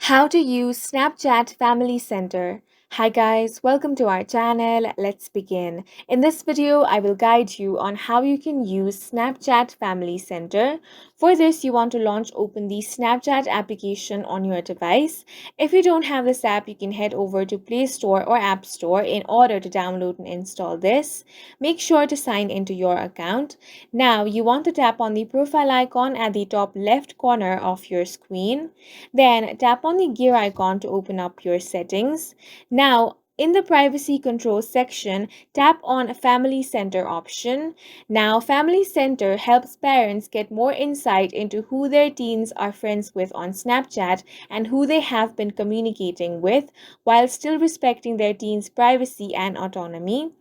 How to use Snapchat Family Center. Hi guys, welcome to our channel. Let's begin. In this video, I will guide you on how you can use Snapchat Family Center. For this, you want to open the Snapchat application on your device. If you don't have this app, you can head over to Play Store or App Store in order to download and install this. Make sure to sign into your account. Now, you want to tap on the profile icon at the top left corner of your screen. Then tap on the gear icon to open up your settings. Now, in the privacy control section, tap on Family Center option. Now, Family Center helps parents get more insight into who their teens are friends with on Snapchat and who they have been communicating with while still respecting their teens' privacy and autonomy.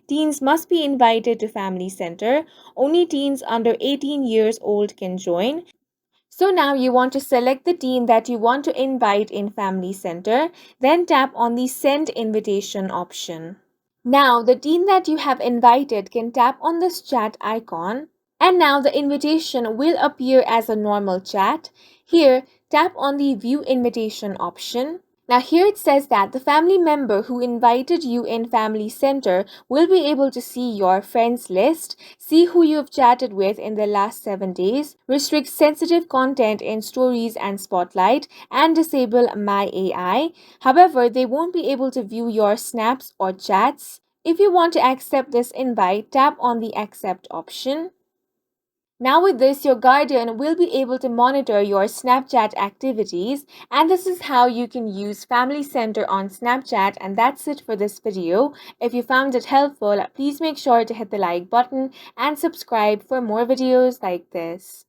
Teens must be invited to Family Center. Only teens under 18 years old can join. So now you want to select the teen that you want to invite in Family Center, then tap on the Send Invitation option. Now the teen that you have invited can tap on this chat icon, and now the invitation will appear as a normal chat. Here, tap on the View Invitation option. Now here it says that the family member who invited you in Family Center will be able to see your friends list, see who you have chatted with in the last 7 days, restrict sensitive content in Stories and Spotlight, and disable My AI. However, they won't be able to view your snaps or chats. If you want to accept this invite, tap on the Accept option. Now with this, your guardian will be able to monitor your Snapchat activities, and this is how you can use Family Center on Snapchat. And that's it for this video. If you found it helpful, please make sure to hit the like button and subscribe for more videos like this.